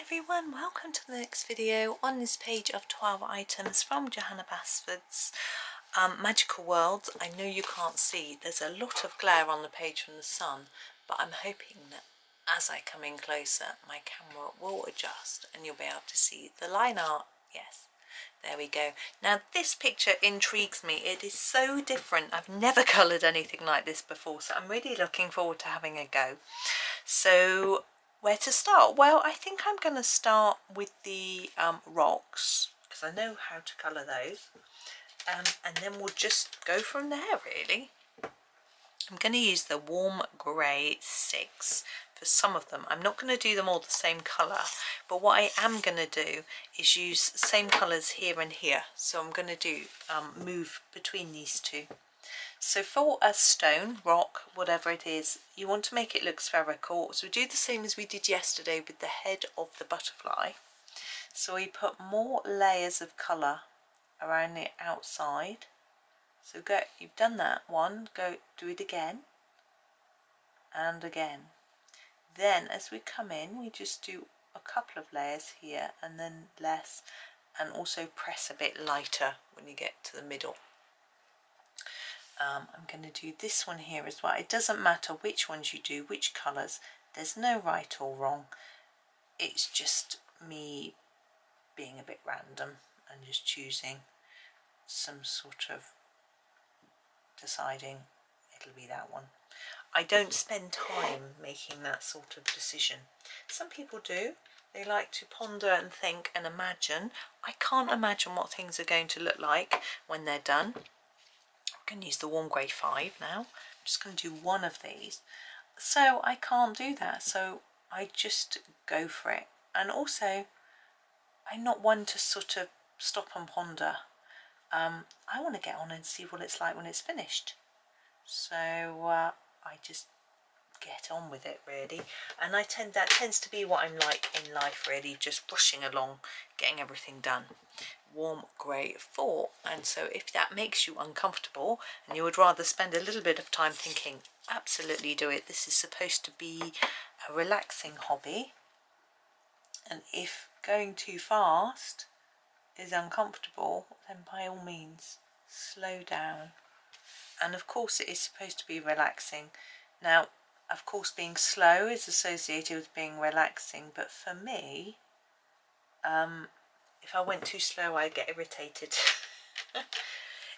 everyone, welcome to the next video on this page of 12 items from Johanna Basford's Magical Worlds. I know you can't see, there's a lot of glare on the page from the sun, but I'm hoping that as I come in closer my camera will adjust and you'll be able to see the line art. Yes, there we go. Now this picture intrigues me. It is so different. I've never coloured anything like this before, so I'm really looking forward to having a go. So where to start? Well, I think I'm going to start with the rocks, because I know how to colour those, and then we'll just go from there really. I'm going to use the warm grey 6 for some of them. I'm not going to do them all the same colour, but what I am going to do is use the same colours here and here. So I'm going to do move between these two. So for a stone, rock, whatever it is, you want to make it look spherical. So we do the same as we did yesterday with the head of the butterfly. So we put more layers of colour around the outside. So go, you've done that one, go do it again and again. Then as we come in, we just do a couple of layers here and then less, and also press a bit lighter when you get to the middle. I'm going to do this one here as well. It doesn't matter which ones you do, which colours. There's no right or wrong. It's just me being a bit random and just choosing some sort of deciding it'll be that one. I don't spend time making that sort of decision. Some people do. They like to ponder and think and imagine. I can't imagine what things are going to look like when they're done. I'm going to use the warm grey 5 now. I'm just going to do one of these. So I can't do that, so I just go for it. And also, I'm not one to sort of stop and ponder. I want to get on and see what it's like when it's finished. So I just get on with it really, and that tends to be what I'm like in life really, just rushing along, getting everything done. Warm grey 4, and so if that makes you uncomfortable and you would rather spend a little bit of time thinking, absolutely do it. This is supposed to be a relaxing hobby, and if going too fast is uncomfortable, then by all means slow down. And of course it is supposed to be relaxing. Now of course being slow is associated with being relaxing, but for me, if I went too slow I'd get irritated.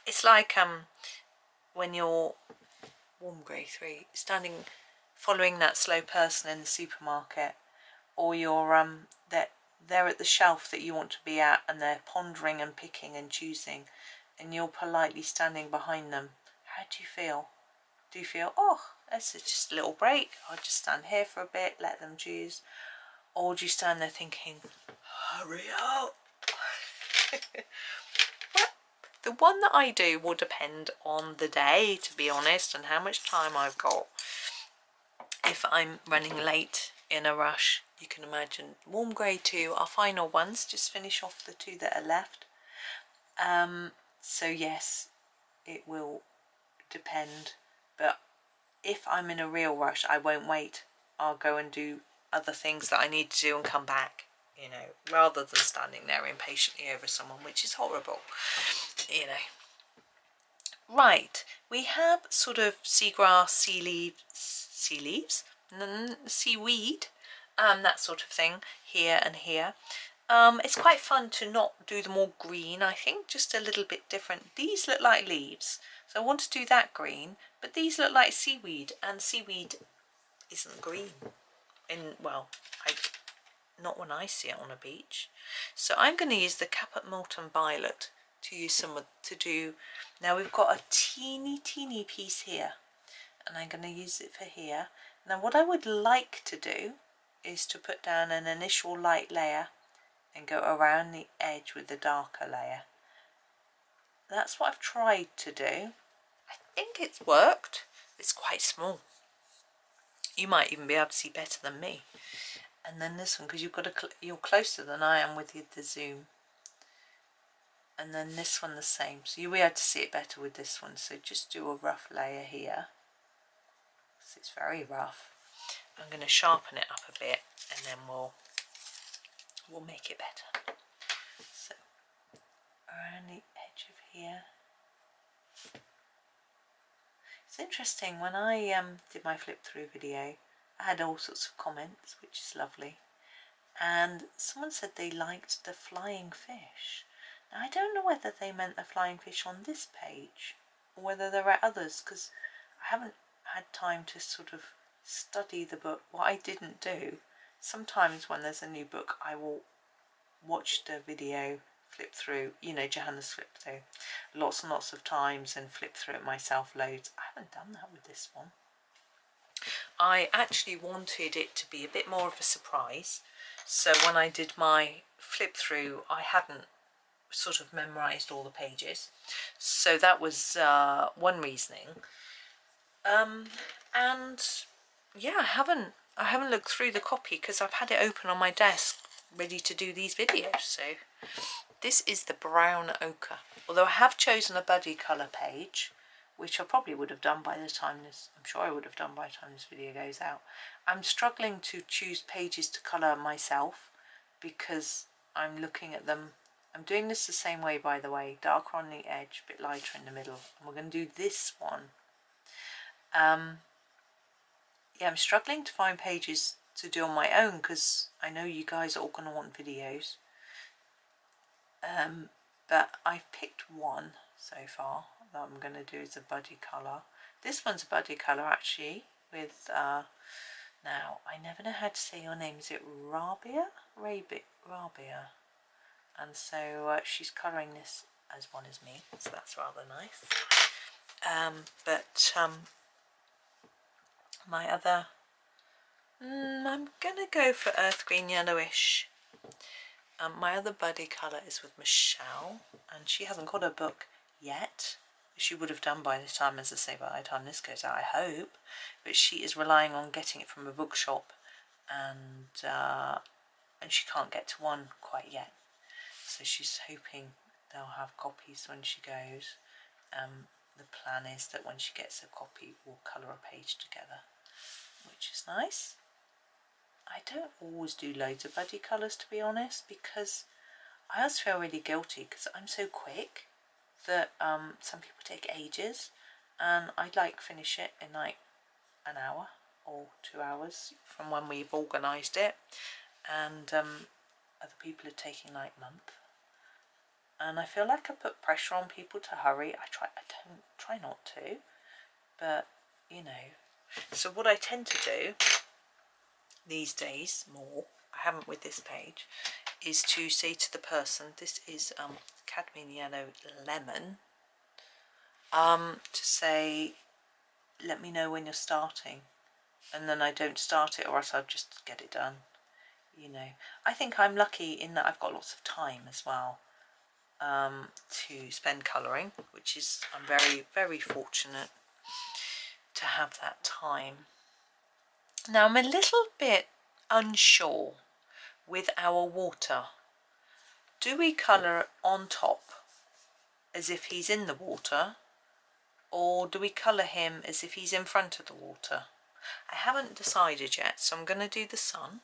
It's like when you're warm grey 3 standing following that slow person in the supermarket, or you're they're at the shelf that you want to be at and they're pondering and picking and choosing, and you're politely standing behind them. How do you feel? Do you feel, oh, this is just a little break, I'll just stand here for a bit, let them choose? Or do you stand there thinking, hurry up? Well, the one that I do will depend on the day, to be honest, and how much time I've got. If I'm running late in a rush, you can imagine warm grey 2, our final ones, just finish off the 2 that are left. So yes, it will depend, but if I'm in a real rush I won't wait. I'll go and do other things that I need to do and come back, you know, rather than standing there impatiently over someone, which is horrible, you know. Right, we have sort of seagrass, seaweed, that sort of thing here and here. It's quite fun to not do them all green, I think, just a little bit different. These look like leaves, so I want to do that green, but these look like seaweed, and seaweed isn't green. Well, not when I see it on a beach. So I'm going to use the caput molten violet to use now we've got a teeny piece here, and I'm going to use it for here. Now what I would like to do is to put down an initial light layer and go around the edge with the darker layer. That's what I've tried to do. I think it's worked. It's quite small. You might even be able to see better than me. And then this one, because you're closer than I am with the zoom. And then this one the same, so you'll be able to see it better with this one. So just do a rough layer here. So it's very rough. I'm going to sharpen it up a bit, and then we'll will make it better. So around the edge of here. It's interesting, when I did my flip through video, I had all sorts of comments, which is lovely, and someone said they liked the flying fish. Now I don't know whether they meant the flying fish on this page or whether there are others, because I haven't had time to sort of study the book. What I didn't do, sometimes when there's a new book I will watch the video, flip through, you know, Johanna's flip through lots and lots of times and flip through it myself loads. I haven't done that with this one. I actually wanted it to be a bit more of a surprise, so when I did my flip through I hadn't sort of memorised all the pages, so that was one reasoning. And yeah, I haven't looked through the copy because I've had it open on my desk ready to do these videos. So this is the brown ochre, although I have chosen a buddy colour page, which I probably would have done by the time this, I'm sure I would have done by the time this video goes out. I'm struggling to choose pages to colour myself because I'm looking at them. I'm doing this the same way, by the way, darker on the edge, a bit lighter in the middle, and we're going to do this one. Yeah, I'm struggling to find pages to do on my own because I know you guys are all going to want videos. But I've picked one so far that I'm going to do as a buddy colour. This one's a buddy colour actually with, now I never know how to say your name, is it Rabia? Rabia. And so she's colouring this as one as me, so that's rather nice. My other, I'm going to go for earth green yellowish. My other buddy colour is with Michelle, and she hasn't got her book yet. She would have done by this time, as I say, by the time this goes out, I hope. But she is relying on getting it from a bookshop, and she can't get to one quite yet. So she's hoping they'll have copies when she goes. The plan is that when she gets a copy, we'll colour a page together, which is nice. I don't always do loads of buddy colours, to be honest, because I always feel really guilty because I'm so quick that some people take ages, and I'd like finish it in like an hour or 2 hours from when we've organised it, and other people are taking like a month. And I feel like I put pressure on people to hurry. I don't try not to, but you know. So what I tend to do these days more, I haven't with this page, is to say to the person, this is cadmium yellow lemon, to say, let me know when you're starting, and then I don't start it, or else I'll just get it done, you know. I think I'm lucky in that I've got lots of time as well to spend colouring, which is, I'm very, very fortunate to have that time. Now I'm a little bit unsure with our water. Do we colour on top as if he's in the water, or do we colour him as if he's in front of the water? I haven't decided yet, so I'm going to do the sun.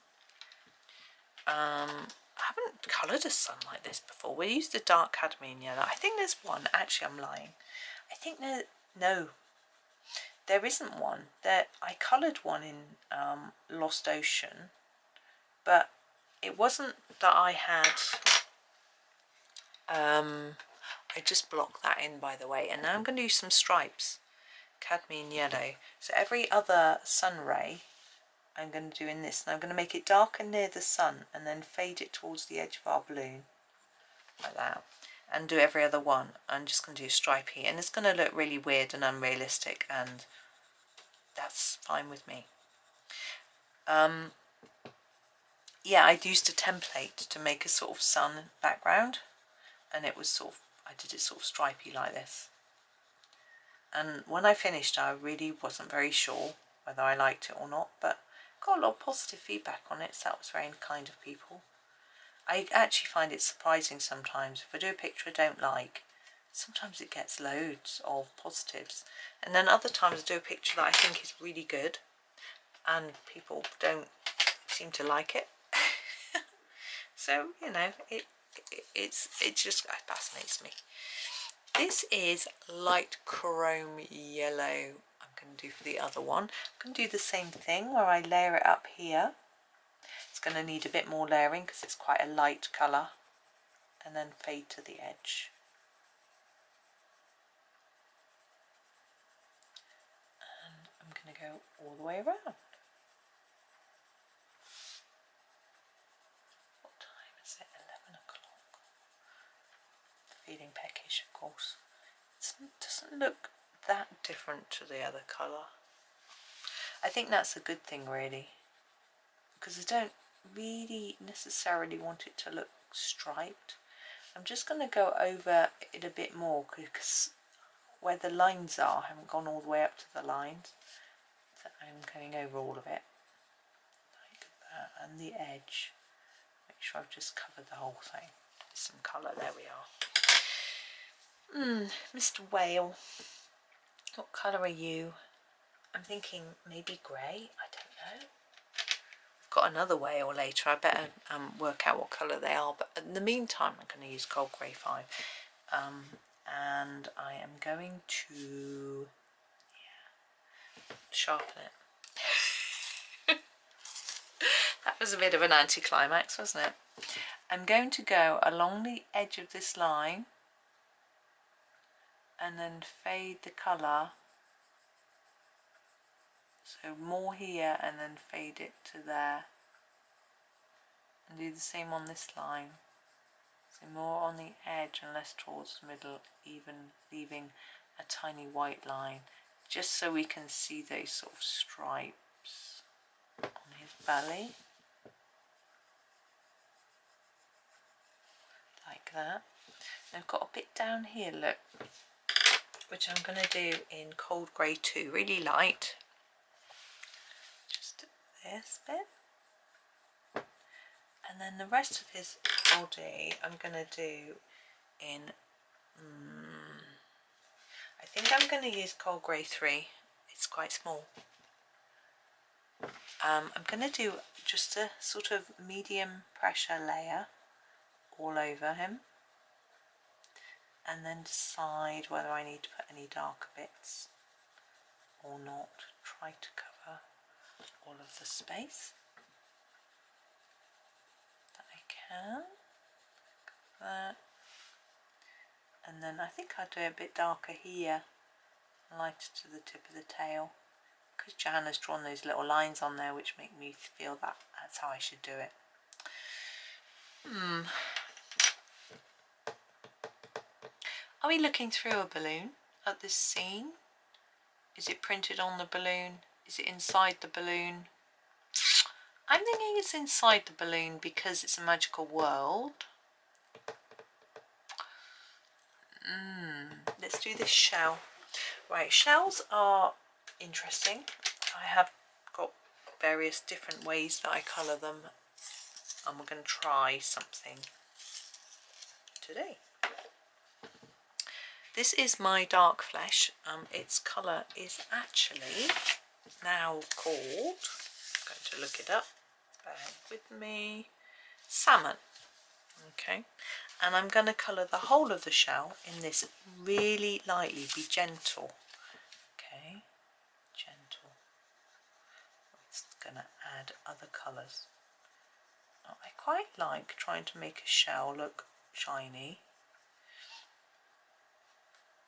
I haven't coloured a sun like this before. We used the dark cadmium yellow. I think there's one. Actually, I'm lying. I think no, there isn't one. I coloured one in Lost Ocean, but it wasn't that I had. I just blocked that in, by the way, and now I'm going to do some stripes, cadmium yellow. So every other sun ray I'm going to do in this, and I'm going to make it darker near the sun and then fade it towards the edge of our balloon like that, and do every other one. I'm just going to do stripey, and it's going to look really weird and unrealistic, and that's fine with me. Yeah, I'd used a template to make a sort of sun background, and it was sort of, I did it sort of stripey like this, and when I finished I really wasn't very sure whether I liked it or not, but got a lot of positive feedback on it, so that was very kind of people. I actually find it surprising sometimes. If I do a picture I don't like, sometimes it gets loads of positives, and then other times I do a picture that I think is really good and people don't seem to like it. So, you know, it just fascinates me. This is light chrome yellow. I'm going to do for the other one. I'm going to do the same thing where I layer it up here. It's going to need a bit more layering because it's quite a light colour, and then fade to the edge. And I'm going to go all the way around. What time is it? 11 o'clock. Feeling peckish, of course. It doesn't look that different to the other colour. I think that's a good thing, really, because I don't really necessarily want it to look striped. I'm just going to go over it a bit more because where the lines are, I haven't gone all the way up to the lines, so I'm going over all of it like that, and the edge. Make sure I've just covered the whole thing with some colour. There we are. Mr. Whale, what colour are you? I'm thinking maybe grey, I don't know. I've got another whale later, I better work out what colour they are, but in the meantime I'm going to use cold grey 5. And I am going to sharpen it. That was a bit of an anticlimax, wasn't it? I'm going to go along the edge of this line and then fade the colour, so more here and then fade it to there, and do the same on this line, so more on the edge and less towards the middle, even leaving a tiny white line just so we can see those sort of stripes on his belly, like that. And I've got a bit down here, look, which I'm going to do in cold grey 2, really light, just this bit, and then the rest of his body I'm going to do in I think I'm going to use cold grey 3, it's quite small. I'm going to do just a sort of medium pressure layer all over him, and then decide whether I need to put any darker bits or not. Try to cover all of the space that I can. That. And then I think I'll do a bit darker here, lighter to the tip of the tail, because Johanna's drawn those little lines on there which make me feel that that's how I should do it. Are we looking through a balloon at this scene? Is it printed on the balloon? Is it inside the balloon? I'm thinking it's inside the balloon because it's a magical world. Let's do this shell. Right, shells are interesting. I have got various different ways that I colour them, and we're going to try something today. This is my dark flesh. Its colour is actually now called, I'm going to look it up, bear with me, salmon. Okay, and I'm going to colour the whole of the shell in this really lightly, be gentle. Okay, gentle. It's going to add other colours. Now, I quite like trying to make a shell look shiny.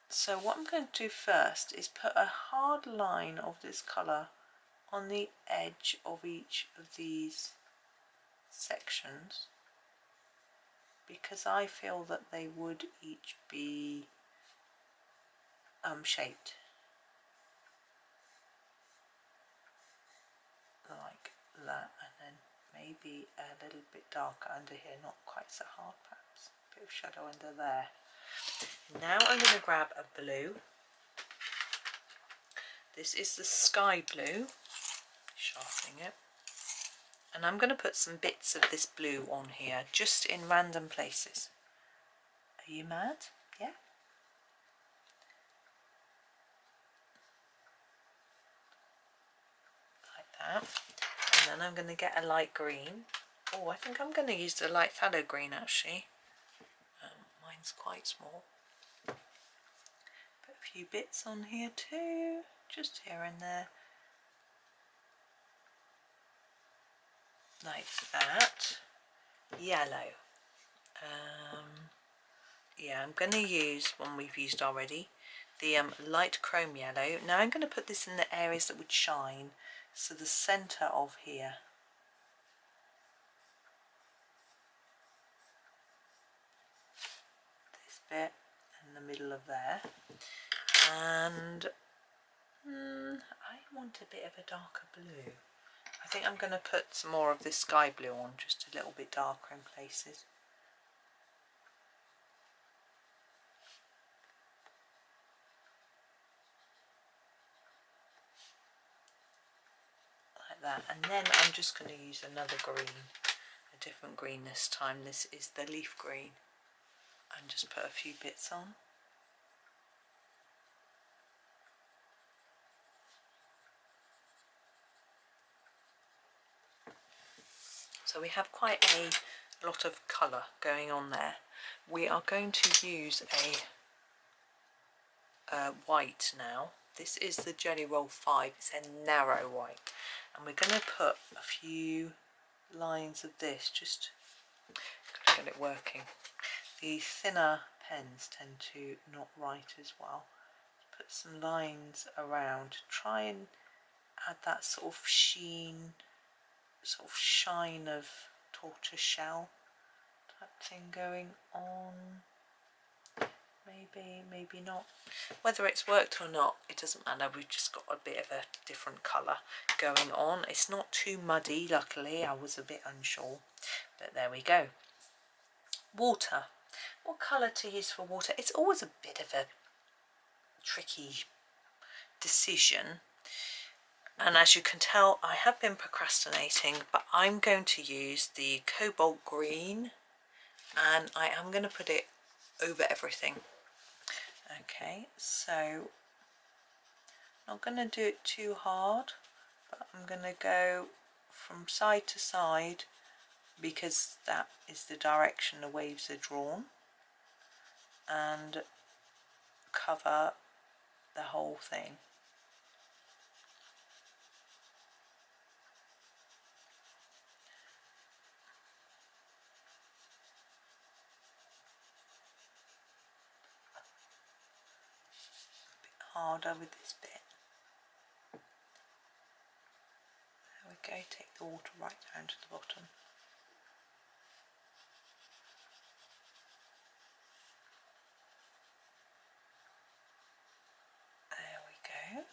So what I'm going to do first is put a hard line of this colour on the edge of each of these sections, because I feel that they would each be shaped like that, and then maybe a little bit darker under here, not quite so hard perhaps, a bit of shadow under there. Now I'm going to grab a blue. This is the sky blue, sharpening it, and I'm going to put some bits of this blue on here, just in random places. Are you mad? Yeah? Like that. And then I'm going to get a light green Oh, I think I'm going to use the light phthalo green actually. Mine's quite small. Put a few bits on here too, just here and there. Like that. Yellow. Yeah, I'm going to use one we've used already, the light chrome yellow. Now I'm going to put this in the areas that would shine, so the centre of here. This bit in the middle of there. And I want a bit of a darker blue. I think I'm going to put some more of this sky blue on, just a little bit darker in places. Like that. And then I'm just going to use another green, a different green this time. This is the leaf green. And just put a few bits on. So we have quite a lot of colour going on there. We are going to use a white now. This is the Jelly Roll 5, it's a narrow white. And we're going to put a few lines of this, just gotta get it working. The thinner pens tend to not write as well. Put some lines around to try and add that sort of sheen, sort of shine of tortoise shell type thing going on. Maybe, maybe not. Whether it's worked or not, it doesn't matter. We've just got a bit of a different colour going on. It's not too muddy, luckily. I was a bit unsure, but there we go. Water. What colour to use for water? It's always a bit of a tricky decision. And as you can tell, I have been procrastinating, but I'm going to use the cobalt green and I am going to put it over everything. Okay, so not going to do it too hard, but I'm going to go from side to side because that is the direction the waves are drawn, and cover the whole thing. Harder with this bit. There we go, take the water right down to the bottom. There we go.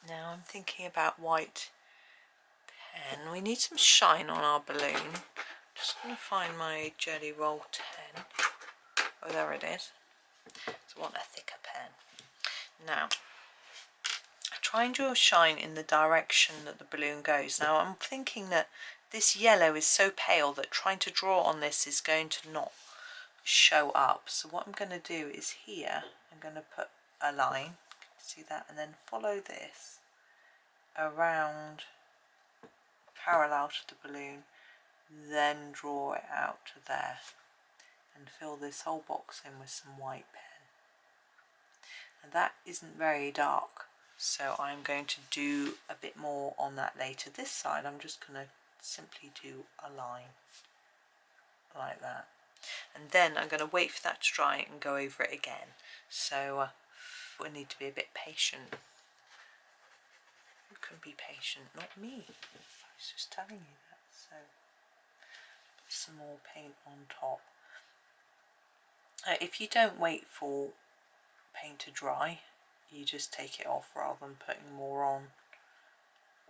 Now I'm thinking about white pen. We need some shine on our balloon. Just going to find my Jelly Roll 10. Oh, there it is. So I want a thicker pen. Now, try and draw shine in the direction that the balloon goes. Now, I'm thinking that this yellow is so pale that trying to draw on this is going to not show up. So what I'm going to do is here, I'm going to put a line, see that, and then follow this around parallel to the balloon, then draw it out to there. And fill this whole box in with some white pen. And that isn't very dark, so I'm going to do a bit more on that later. This side I'm just going to simply do a line like that, and then I'm going to wait for that to dry and go over it again. So we need to be a bit patient. You can be patient, not me. I was just telling you that. So put some more paint on top. If you don't wait for paint to dry, you just take it off rather than putting more on,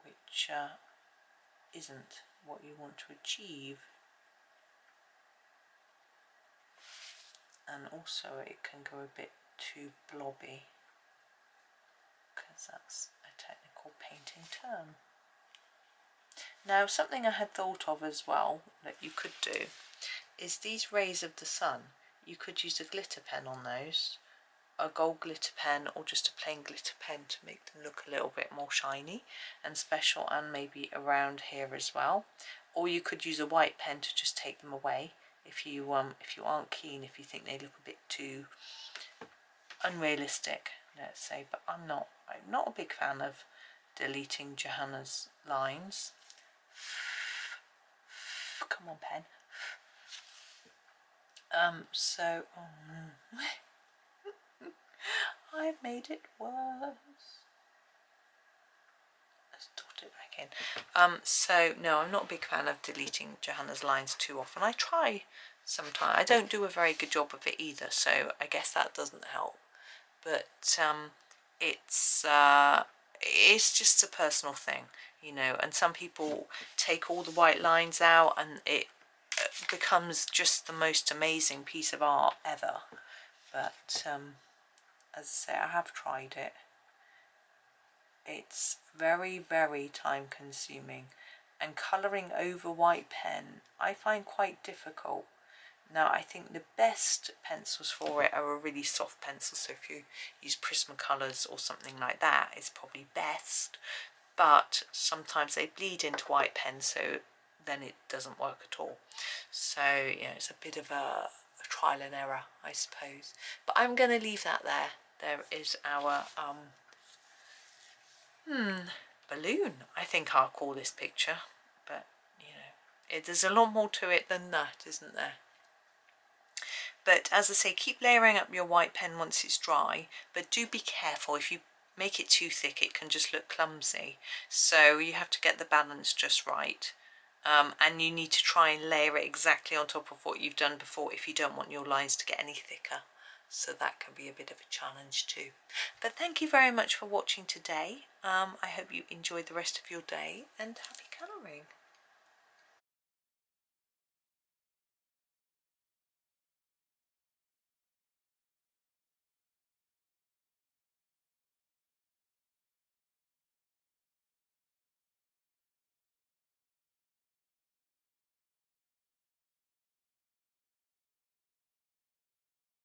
which isn't what you want to achieve. And also it can go a bit too blobby, because that's a technical painting term. Now, something I had thought of as well that you could do is these rays of the sun. You could use a glitter pen on those, a gold glitter pen or just a plain glitter pen to make them look a little bit more shiny and special, and maybe around here as well. Or you could use a white pen to just take them away if you aren't keen, if you think they look a bit too unrealistic, let's say. But I'm not a big fan of deleting Johanna's lines. Come on, pen. So I've made it worse. Let's dot it back in. So no, I'm not a big fan of deleting Johanna's lines too often. I try sometimes. I don't do a very good job of it either, so I guess that doesn't help. But it's just a personal thing, you know, and some people take all the white lines out and it becomes just the most amazing piece of art ever. But as I say, I have tried it. It's very, very time consuming, and colouring over white pen I find quite difficult. Now I think the best pencils for it are a really soft pencil, so if you use Prismacolors or something like that, it's probably best. But sometimes they bleed into white pen, so then it doesn't work at all. So yeah, it's a bit of a trial and error, I suppose. But I'm going to leave that there. There is our balloon, I think I'll call this picture. But you know, there's a lot more to it than that, isn't there? But as I say, keep layering up your white pen once it's dry, but do be careful. If you make it too thick, it can just look clumsy. So you have to get the balance just right. And you need to try and layer it exactly on top of what you've done before if you don't want your lines to get any thicker. So that can be a bit of a challenge too. But thank you very much for watching today. I hope you enjoyed the rest of your day, and happy colouring.